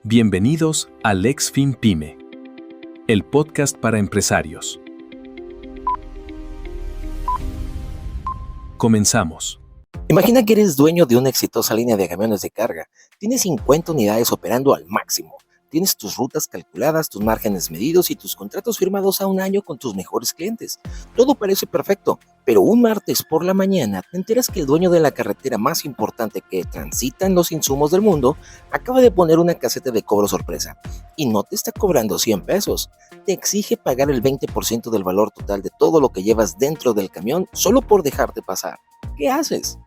Bienvenidos a LexFin Pyme, el podcast para empresarios. Comenzamos. Imagina que eres dueño de una exitosa línea de camiones de carga. Tienes 50 unidades operando al máximo. Tienes tus rutas calculadas, tus márgenes medidos y tus contratos firmados a un año con tus mejores clientes. Todo parece perfecto, pero un martes por la mañana te enteras que el dueño de la carretera más importante que transita en los insumos del mundo acaba de poner una caseta de cobro sorpresa y no te está cobrando 100 pesos. Te exige pagar el 20% del valor total de todo lo que llevas dentro del camión solo por dejarte pasar. ¿Qué haces?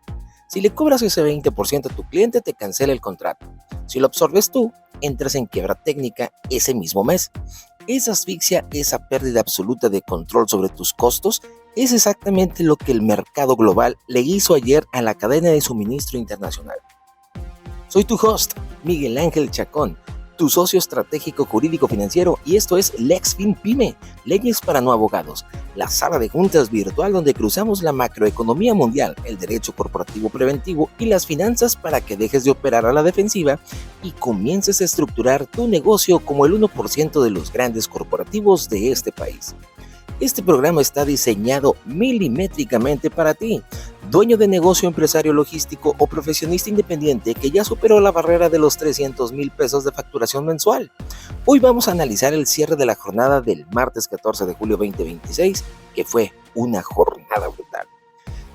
Si le cobras ese 20% a tu cliente, te cancela el contrato. Si lo absorbes tú, entras en quiebra técnica ese mismo mes. Esa asfixia, esa pérdida absoluta de control sobre tus costos, es exactamente lo que el mercado global le hizo ayer a la cadena de suministro internacional. Soy tu host, Miguel Ángel Chacón, tu socio estratégico jurídico financiero, y esto es LexFin Pyme, Leyes para No Abogados, la sala de juntas virtual donde cruzamos la macroeconomía mundial, el derecho corporativo preventivo y las finanzas para que dejes de operar a la defensiva y comiences a estructurar tu negocio como el 1% de los grandes corporativos de este país. Este programa está diseñado milimétricamente para ti, dueño de negocio, empresario logístico o profesionista independiente que ya superó la barrera de los 300,000 pesos de facturación mensual. Hoy vamos a analizar el cierre de la jornada del martes 14 de julio 2026, que fue una jornada brutal.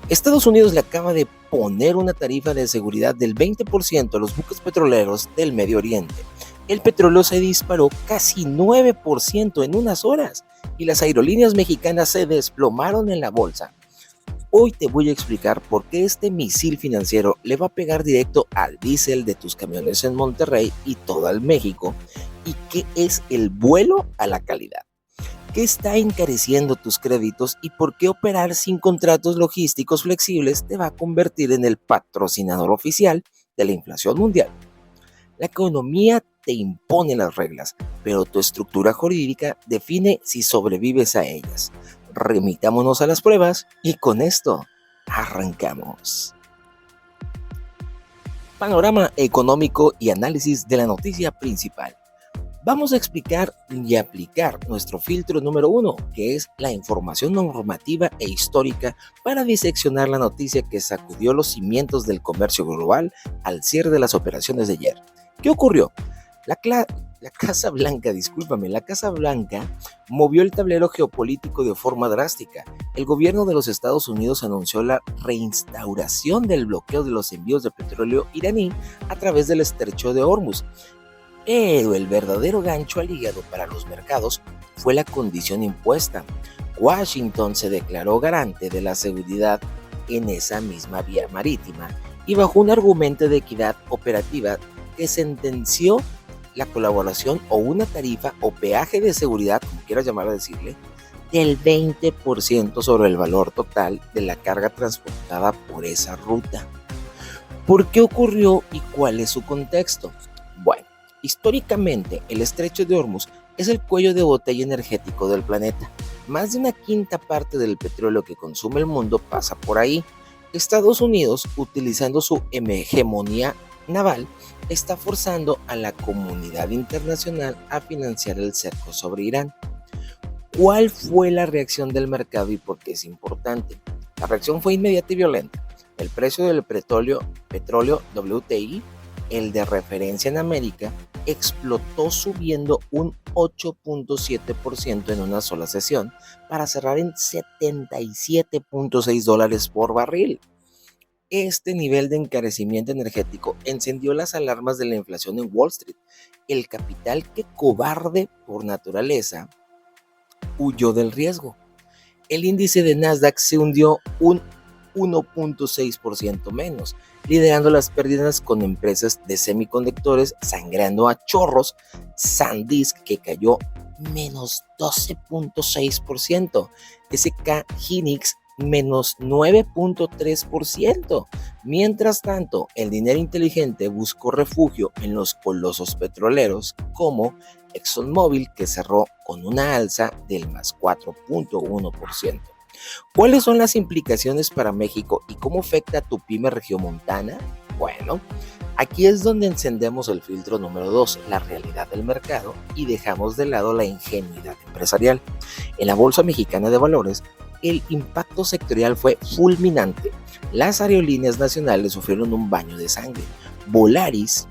Estados Unidos le acaba de poner una tarifa de seguridad del 20% a los buques petroleros del Medio Oriente. El petróleo se disparó casi 9% en unas horas y las aerolíneas mexicanas se desplomaron en la bolsa. Hoy te voy a explicar por qué este misil financiero le va a pegar directo al diésel de tus camiones en Monterrey y todo el México, y qué es el vuelo a la calidad. ¿Qué está encareciendo tus créditos y por qué operar sin contratos logísticos flexibles te va a convertir en el patrocinador oficial de la inflación mundial? La economía te impone las reglas, pero tu estructura jurídica define si sobrevives a ellas. Remitámonos a las pruebas y con esto arrancamos. Panorama económico y análisis de la noticia principal. Vamos a explicar y aplicar nuestro filtro número 1, que es la información normativa e histórica para diseccionar la noticia que sacudió los cimientos del comercio global al cierre de las operaciones de ayer. ¿Qué ocurrió? La Casa Blanca movió el tablero geopolítico de forma drástica. El gobierno de los Estados Unidos anunció la reinstauración del bloqueo de los envíos de petróleo iraní a través del estrecho de Hormuz. Pero el verdadero gancho al hígado para los mercados fue la condición impuesta. Washington se declaró garante de la seguridad en esa misma vía marítima y bajo un argumento de equidad operativa que sentenció la colaboración o una tarifa o peaje de seguridad, como quieras llamar a decirle, del 20% sobre el valor total de la carga transportada por esa ruta. ¿Por qué ocurrió y cuál es su contexto? Bueno, históricamente el estrecho de Hormuz es el cuello de botella energético del planeta. Más de una quinta parte del petróleo que consume el mundo pasa por ahí. Estados Unidos, utilizando su hegemonía naval, está forzando a la comunidad internacional a financiar el cerco sobre Irán. ¿Cuál fue la reacción del mercado y por qué es importante? La reacción fue inmediata y violenta. El precio del petróleo WTI, el de referencia en América, explotó subiendo un 8.7% en una sola sesión para cerrar en $77.6 por barril. Este nivel de encarecimiento energético encendió las alarmas de la inflación en Wall Street. El capital, que cobarde por naturaleza, huyó del riesgo. El índice de Nasdaq se hundió un 1.6% menos, liderando las pérdidas con empresas de semiconductores sangrando a chorros. SanDisk, que cayó menos 12.6%. SK Hynix menos 9.3%. Mientras tanto, el dinero inteligente buscó refugio en los colosos petroleros como ExxonMobil, que cerró con una alza del más 4.1%. ¿Cuáles son las implicaciones para México y cómo afecta a tu pyme regiomontana? Bueno, Aquí es donde encendemos el filtro número 2, la realidad del mercado, y dejamos de lado la ingenuidad empresarial. En la Bolsa Mexicana de Valores, el impacto sectorial fue fulminante. Las aerolíneas nacionales sufrieron un baño de sangre. Volaris,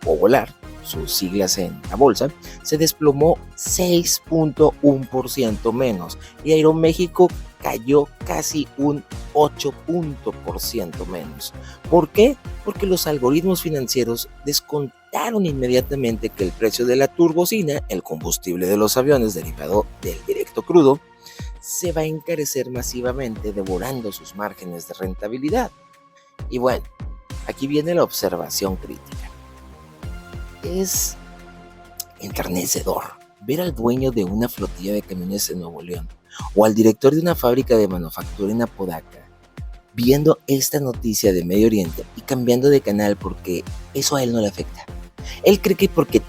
o Volar, sus siglas en la bolsa, se desplomó 6.1% menos y Aeroméxico cayó casi un 8% menos. ¿Por qué? Porque los algoritmos financieros descontaron inmediatamente que el precio de la turbocina, el combustible de los aviones derivado del directo crudo, se va a encarecer masivamente, devorando sus márgenes de rentabilidad. Y bueno, aquí viene la observación crítica. Es enternecedor ver al dueño de una flotilla de camiones en Nuevo León o al director de una fábrica de manufactura en Apodaca viendo esta noticia de Medio Oriente y cambiando de canal porque eso a él no le afecta. Él cree que porque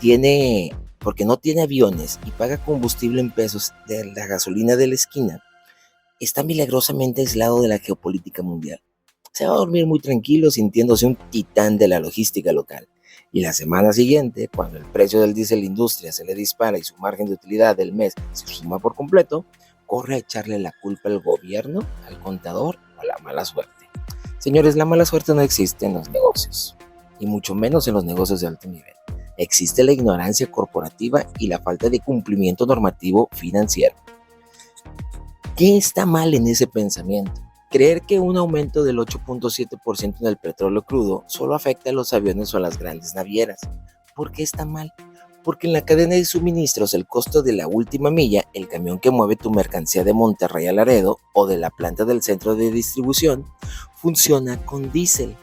no tiene aviones y paga combustible en pesos de la gasolina de la esquina, está milagrosamente aislado de la geopolítica mundial. Se va a dormir muy tranquilo sintiéndose un titán de la logística local. Y la semana siguiente, cuando el precio del diésel industria se le dispara y su margen de utilidad del mes se suma por completo, corre a echarle la culpa al gobierno, al contador o a la mala suerte. Señores, la mala suerte no existe en los negocios, y mucho menos en los negocios de alto nivel. Existe la ignorancia corporativa y la falta de cumplimiento normativo financiero. ¿Qué está mal en ese pensamiento? Creer que un aumento del 8.7% en el petróleo crudo solo afecta a los aviones o a las grandes navieras. ¿Por qué está mal? Porque en la cadena de suministros el costo de la última milla, el camión que mueve tu mercancía de Monterrey a Laredo o de la planta del centro de distribución, funciona con diésel.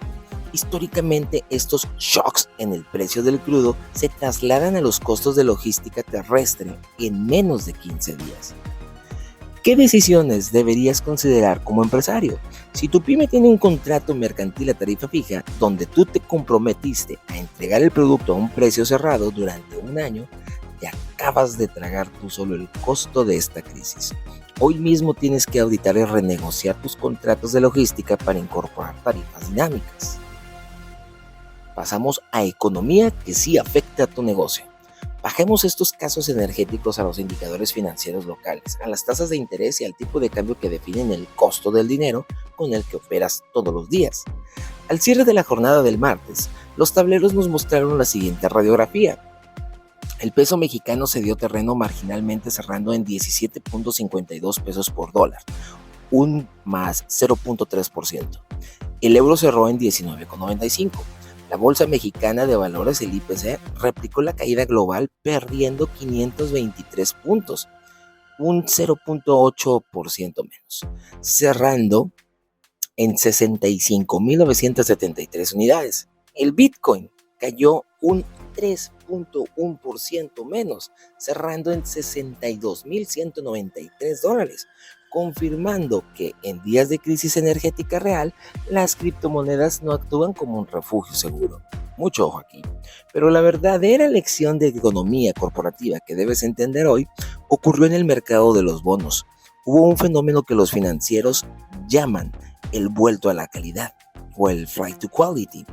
Históricamente, estos shocks en el precio del crudo se trasladan a los costos de logística terrestre en menos de 15 días. ¿Qué decisiones deberías considerar como empresario? Si tu pyme tiene un contrato mercantil a tarifa fija, donde tú te comprometiste a entregar el producto a un precio cerrado durante un año, te acabas de tragar tú solo el costo de esta crisis. Hoy mismo tienes que auditar y renegociar tus contratos de logística para incorporar tarifas dinámicas. Pasamos a economía que sí afecta a tu negocio. Bajemos estos casos energéticos a los indicadores financieros locales, a las tasas de interés y al tipo de cambio que definen el costo del dinero con el que operas todos los días. Al cierre de la jornada del martes, los tableros nos mostraron la siguiente radiografía. El peso mexicano se dio terreno marginalmente cerrando en 17.52 pesos por dólar, un más 0.3%. El euro cerró en 19.95. La Bolsa Mexicana de Valores, el IPC, replicó la caída global perdiendo 523 puntos, un 0.8% menos, cerrando en 65.973 unidades. El Bitcoin cayó un 3.1% menos, cerrando en $62.193, confirmando que en días de crisis energética real, las criptomonedas no actúan como un refugio seguro. Mucho ojo aquí. Pero la verdadera lección de economía corporativa que debes entender hoy ocurrió en el mercado de los bonos. Hubo un fenómeno que los financieros llaman el vuelto a la calidad o el flight to quality.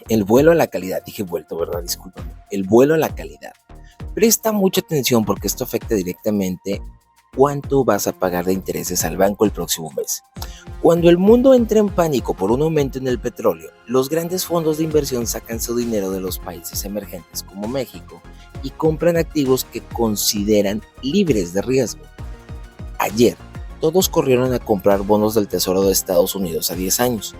El vuelo a la calidad, dije vuelto, ¿verdad? Discúlpame. El vuelo a la calidad. Presta mucha atención porque esto afecta directamente cuánto vas a pagar de intereses al banco el próximo mes. Cuando el mundo entra en pánico por un aumento en el petróleo, los grandes fondos de inversión sacan su dinero de los países emergentes como México y compran activos que consideran libres de riesgo. Ayer, todos corrieron a comprar bonos del Tesoro de Estados Unidos a 10 años.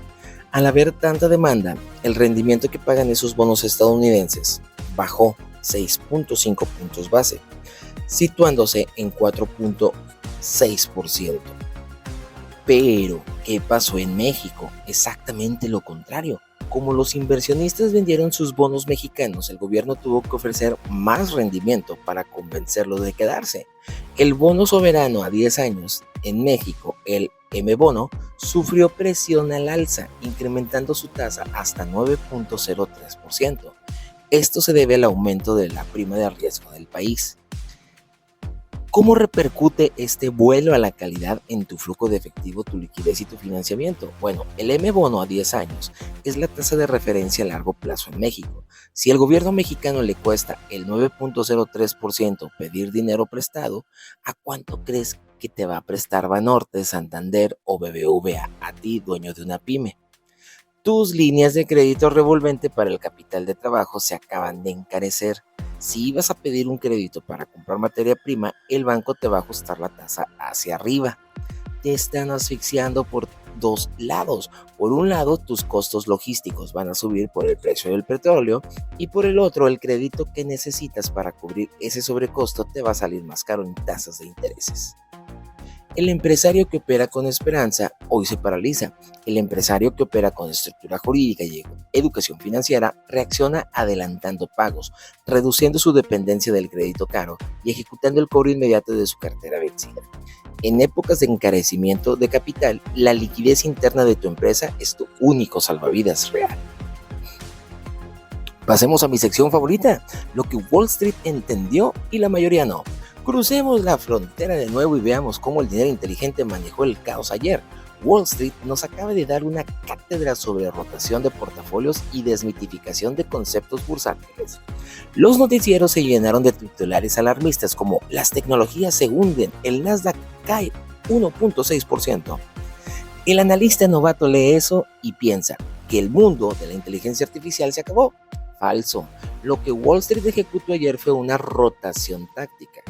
Al haber tanta demanda, el rendimiento que pagan esos bonos estadounidenses bajó 6.5 puntos base, situándose en 4.6%. Pero, ¿qué pasó en México? Exactamente lo contrario. Como los inversionistas vendieron sus bonos mexicanos, el gobierno tuvo que ofrecer más rendimiento para convencerlos de quedarse. El bono soberano a 10 años en México, el M-Bono, sufrió presión al alza, incrementando su tasa hasta 9.03%. Esto se debe al aumento de la prima de riesgo del país. ¿Cómo repercute este vuelo a la calidad en tu flujo de efectivo, tu liquidez y tu financiamiento? Bueno, el M-Bono a 10 años es la tasa de referencia a largo plazo en México. Si al gobierno mexicano le cuesta el 9.03% pedir dinero prestado, ¿a cuánto crees que te va a prestar Banorte, Santander o BBVA a ti, dueño de una pyme? Tus líneas de crédito revolvente para el capital de trabajo se acaban de encarecer. Si ibas a pedir un crédito para comprar materia prima, el banco te va a ajustar la tasa hacia arriba. Te están asfixiando por dos lados. Por un lado, tus costos logísticos van a subir por el precio del petróleo y por el otro, el crédito que necesitas para cubrir ese sobrecosto te va a salir más caro en tasas de intereses. El empresario que opera con esperanza hoy se paraliza. El empresario que opera con estructura jurídica y educación financiera reacciona adelantando pagos, reduciendo su dependencia del crédito caro y ejecutando el cobro inmediato de su cartera vencida. En épocas de encarecimiento de capital, la liquidez interna de tu empresa es tu único salvavidas real. Pasemos a mi sección favorita, lo que Wall Street entendió y la mayoría no. Crucemos la frontera de nuevo y veamos cómo el dinero inteligente manejó el caos ayer. Wall Street nos acaba de dar una cátedra sobre rotación de portafolios y desmitificación de conceptos bursátiles. Los noticieros se llenaron de titulares alarmistas como las tecnologías se hunden, el Nasdaq cae 1.6%. El analista novato lee eso y piensa que el mundo de la inteligencia artificial se acabó. Falso. Lo que Wall Street ejecutó ayer fue una rotación táctica.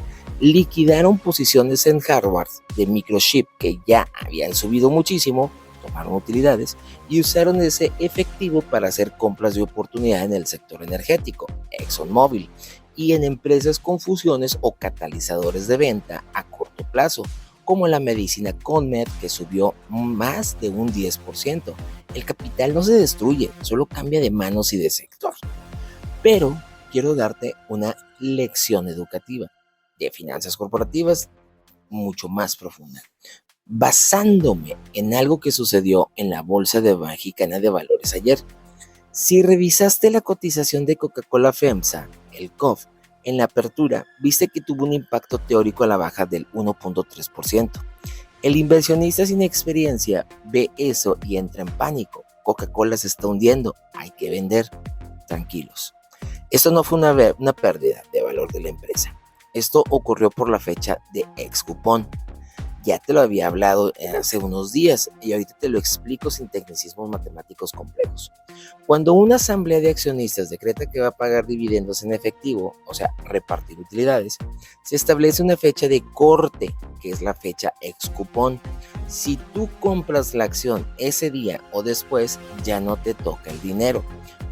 Liquidaron posiciones en Harvard de microchip que ya habían subido muchísimo, tomaron utilidades y usaron ese efectivo para hacer compras de oportunidad en el sector energético, ExxonMobil, y en empresas con fusiones o catalizadores de venta a corto plazo, como la medicina CONMED, que subió más de un 10%. El capital no se destruye, solo cambia de manos y de sector. Pero quiero darte una lección educativa de finanzas corporativas mucho más profunda, basándome en algo que sucedió en la Bolsa Mexicana de Valores ayer. Si revisaste la cotización de Coca-Cola FEMSA, el COF, en la apertura, viste que tuvo un impacto teórico a la baja del 1.3%. El inversionista sin experiencia ve eso y entra en pánico. Coca-Cola se está hundiendo, hay que vender. Tranquilos. Esto no fue una pérdida de valor de la empresa. Esto ocurrió por la fecha de ex-cupón. Ya te lo había hablado hace unos días y ahorita te lo explico sin tecnicismos matemáticos complejos. Cuando una asamblea de accionistas decreta que va a pagar dividendos en efectivo, o sea, repartir utilidades, se establece una fecha de corte, que es la fecha ex-cupón. Si tú compras la acción ese día o después, ya no te toca el dinero.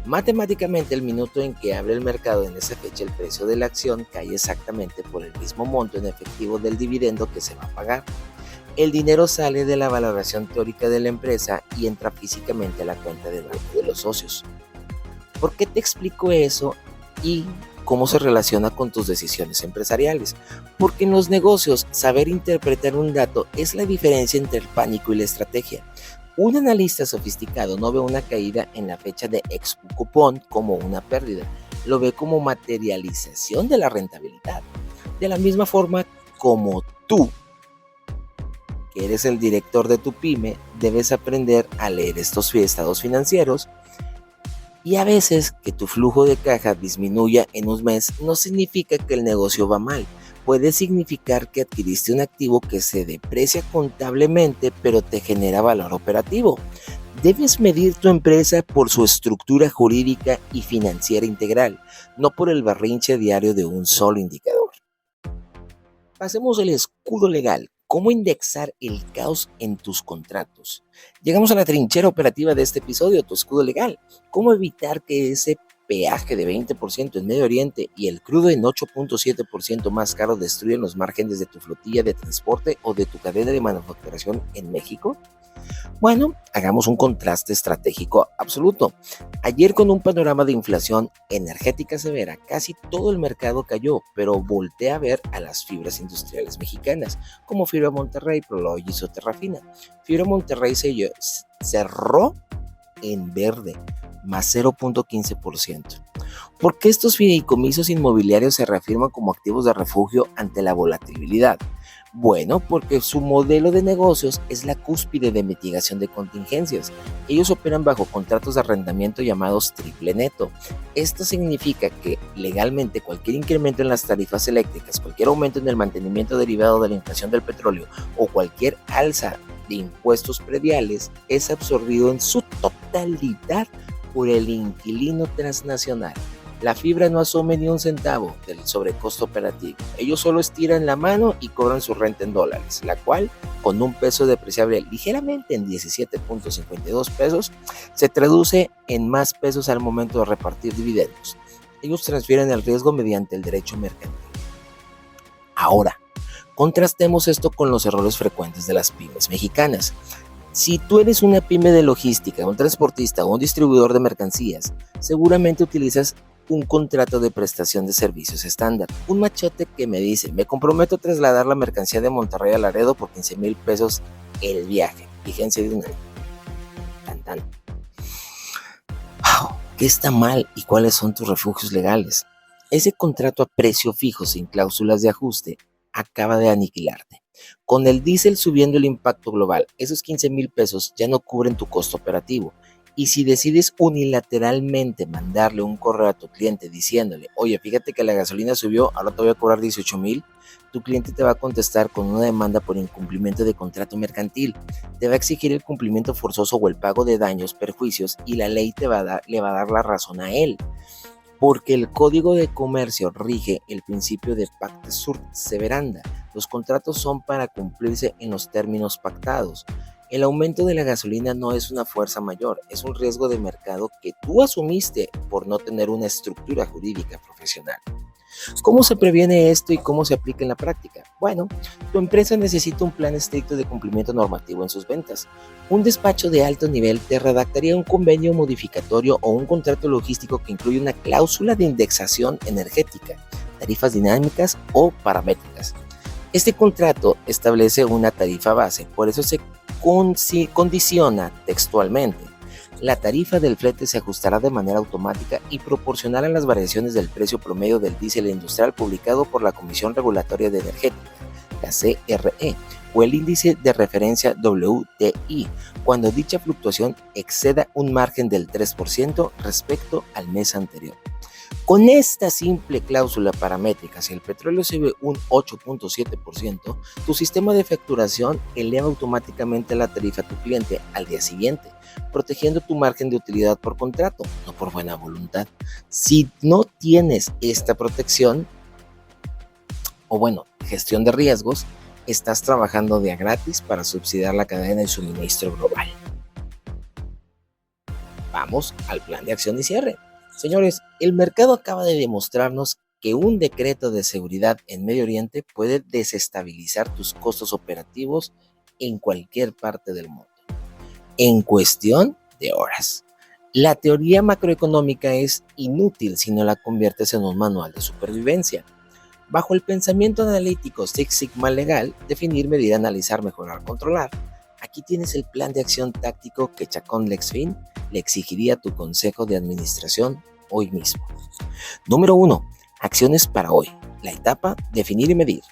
Matemáticamente, el minuto en que abre el mercado en esa fecha, el precio de la acción cae exactamente por el mismo monto en efectivo del dividendo que se va a pagar. El dinero sale de la valoración teórica de la empresa y entra físicamente a la cuenta del banco de los socios. ¿Por qué te explico eso y cómo se relaciona con tus decisiones empresariales? Porque en los negocios, saber interpretar un dato es la diferencia entre el pánico y la estrategia. Un analista sofisticado no ve una caída en la fecha de ex-cupón como una pérdida, lo ve como materialización de la rentabilidad. De la misma forma como tú, que eres el director de tu pyme, debes aprender a leer estos estados financieros y a veces que tu flujo de caja disminuya en un mes no significa que el negocio va mal. Puede significar que adquiriste un activo que se deprecia contablemente, pero te genera valor operativo. Debes medir tu empresa por su estructura jurídica y financiera integral, no por el berrinche diario de un solo indicador. Pasemos al escudo legal. ¿Cómo indexar el caos en tus contratos? Llegamos a la trinchera operativa de este episodio, tu escudo legal. ¿Cómo evitar que ese peaje de 20% en Medio Oriente y el crudo en 8.7% más caro destruyen los márgenes de tu flotilla de transporte o de tu cadena de manufacturación en México? Bueno, hagamos un contraste estratégico absoluto. Ayer, con un panorama de inflación energética severa, casi todo el mercado cayó, pero voltea a ver a las fibras industriales mexicanas, como Fibra Monterrey, Prologis o Terrafina. Fibra Monterrey cerró en verde. más 0.15%. ¿Por qué estos fideicomisos inmobiliarios se reafirman como activos de refugio ante la volatilidad? Bueno, porque su modelo de negocios es la cúspide de mitigación de contingencias. Ellos operan bajo contratos de arrendamiento llamados triple neto. Esto significa que legalmente cualquier incremento en las tarifas eléctricas, cualquier aumento en el mantenimiento derivado de la inflación del petróleo o cualquier alza de impuestos prediales es absorbido en su totalidad por el inquilino transnacional. La fibra no asume ni un centavo del sobrecosto operativo. Ellos solo estiran la mano y cobran su renta en dólares, la cual, con un peso depreciable ligeramente en 17.52 pesos, se traduce en más pesos al momento de repartir dividendos. Ellos transfieren el riesgo mediante el derecho mercantil. Ahora, contrastemos esto con los errores frecuentes de las pymes mexicanas. Si tú eres una pyme de logística, un transportista o un distribuidor de mercancías, seguramente utilizas un contrato de prestación de servicios estándar. Un machote que me dice, me comprometo a trasladar la mercancía de Monterrey a Laredo por 15,000 pesos el viaje. Vigencia de un año. Tan, tan. Wow, ¿qué está mal y cuáles son tus refugios legales? Ese contrato a precio fijo sin cláusulas de ajuste acaba de aniquilarte. Con el diésel subiendo el impacto global, esos 15,000 pesos ya no cubren tu costo operativo. Y si decides unilateralmente mandarle un correo a tu cliente diciéndole, oye, fíjate que la gasolina subió, ahora te voy a cobrar 18,000, tu cliente te va a contestar con una demanda por incumplimiento de contrato mercantil. Te va a exigir el cumplimiento forzoso o el pago de daños, perjuicios, y la ley le va a dar la razón a él. Porque el Código de Comercio rige el principio de pacta sunt servanda. Los contratos son para cumplirse en los términos pactados. El aumento de la gasolina no es una fuerza mayor, es un riesgo de mercado que tú asumiste por no tener una estructura jurídica profesional. ¿Cómo se previene esto y cómo se aplica en la práctica? Bueno, tu empresa necesita un plan estricto de cumplimiento normativo en sus ventas. Un despacho de alto nivel te redactaría un convenio modificatorio o un contrato logístico que incluye una cláusula de indexación energética, tarifas dinámicas o paramétricas. Este contrato establece una tarifa base, por eso se condiciona textualmente. La tarifa del flete se ajustará de manera automática y proporcional a las variaciones del precio promedio del diésel industrial publicado por la Comisión Regulatoria de Energética, la CRE, o el índice de referencia WTI, cuando dicha fluctuación exceda un margen del 3% respecto al mes anterior. Con esta simple cláusula paramétrica, si el petróleo sube un 8.7%, tu sistema de facturación eleva automáticamente la tarifa a tu cliente al día siguiente, protegiendo tu margen de utilidad por contrato, no por buena voluntad. Si no tienes esta protección, gestión de riesgos, estás trabajando de a gratis para subsidiar la cadena de suministro global. Vamos al plan de acción y cierre. Señores, el mercado acaba de demostrarnos que un decreto de seguridad en Medio Oriente puede desestabilizar tus costos operativos en cualquier parte del mundo, en cuestión de horas. La teoría macroeconómica es inútil si no la conviertes en un manual de supervivencia. Bajo el pensamiento analítico Six Sigma legal, definir, medir, analizar, mejorar, controlar. Aquí tienes el plan de acción táctico que Chacón Lexfin le exigiría a tu consejo de administración hoy mismo. Número 1. Acciones para hoy. La etapa, definir y medir.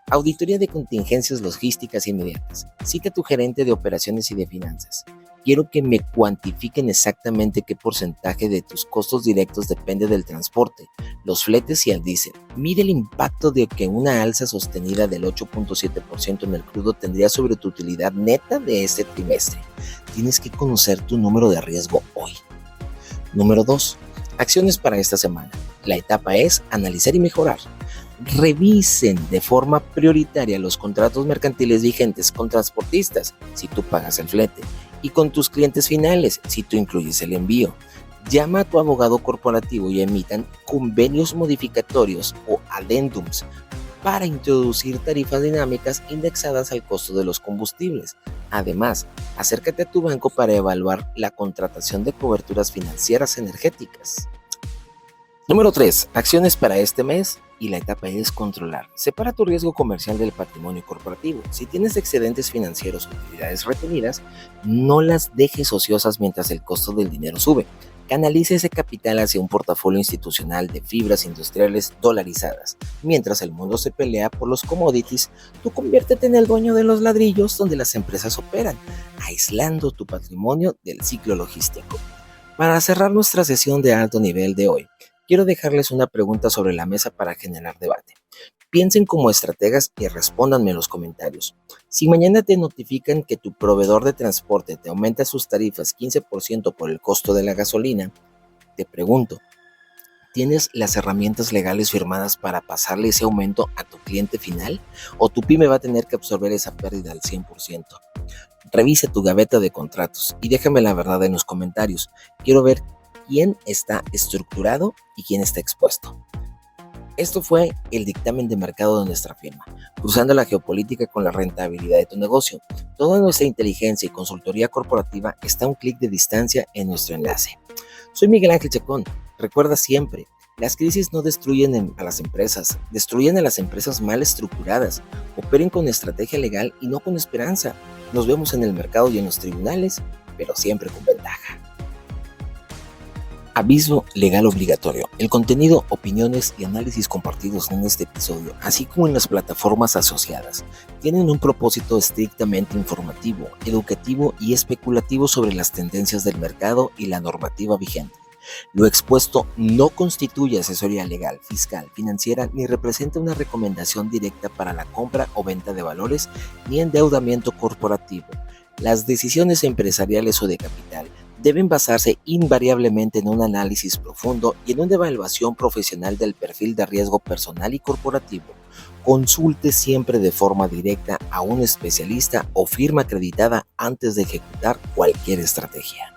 Auditoría de contingencias logísticas inmediatas. Cita a tu gerente de operaciones y de finanzas. Quiero que me cuantifiquen exactamente qué porcentaje de tus costos directos depende del transporte, los fletes y el diésel. Mide el impacto de que una alza sostenida del 8.7% en el crudo tendría sobre tu utilidad neta de este trimestre. Tienes que conocer tu número de riesgo hoy. Número 2. Acciones para esta semana. La etapa es analizar y mejorar. Revisen de forma prioritaria los contratos mercantiles vigentes con transportistas, si tú pagas el flete, y con tus clientes finales, si tú incluyes el envío. Llama a tu abogado corporativo y emitan convenios modificatorios o adendums para introducir tarifas dinámicas indexadas al costo de los combustibles. Además, acércate a tu banco para evaluar la contratación de coberturas financieras energéticas. Número 3. Acciones para este mes. Y la etapa es controlar. Separa tu riesgo comercial del patrimonio corporativo. Si tienes excedentes financieros o utilidades retenidas, no las dejes ociosas mientras el costo del dinero sube. Canaliza ese capital hacia un portafolio institucional de fibras industriales dolarizadas. Mientras el mundo se pelea por los commodities, tú conviértete en el dueño de los ladrillos donde las empresas operan, aislando tu patrimonio del ciclo logístico. Para cerrar nuestra sesión de alto nivel de hoy, quiero dejarles una pregunta sobre la mesa para generar debate. Piensen como estrategas y respóndanme en los comentarios. Si mañana te notifican que tu proveedor de transporte te aumenta sus tarifas 15% por el costo de la gasolina, te pregunto, ¿tienes las herramientas legales firmadas para pasarle ese aumento a tu cliente final? ¿O tu pyme va a tener que absorber esa pérdida al 100%? Revisa tu gaveta de contratos y déjame la verdad en los comentarios. Quiero ver quién está estructurado y quién está expuesto. Esto fue el dictamen de mercado de nuestra firma, cruzando la geopolítica con la rentabilidad de tu negocio. Toda nuestra inteligencia y consultoría corporativa está a un clic de distancia en nuestro enlace. Soy Miguel Ángel Chacón. Recuerda siempre, las crisis no destruyen a las empresas, destruyen a las empresas mal estructuradas. Operen con estrategia legal y no con esperanza. Nos vemos en el mercado y en los tribunales, pero siempre con ventaja. Aviso legal obligatorio. El contenido, opiniones y análisis compartidos en este episodio, así como en las plataformas asociadas, tienen un propósito estrictamente informativo, educativo y especulativo sobre las tendencias del mercado y la normativa vigente. Lo expuesto no constituye asesoría legal, fiscal, financiera ni representa una recomendación directa para la compra o venta de valores ni endeudamiento corporativo. Las decisiones empresariales o de capital deben basarse invariablemente en un análisis profundo y en una evaluación profesional del perfil de riesgo personal y corporativo. Consulte siempre de forma directa a un especialista o firma acreditada antes de ejecutar cualquier estrategia.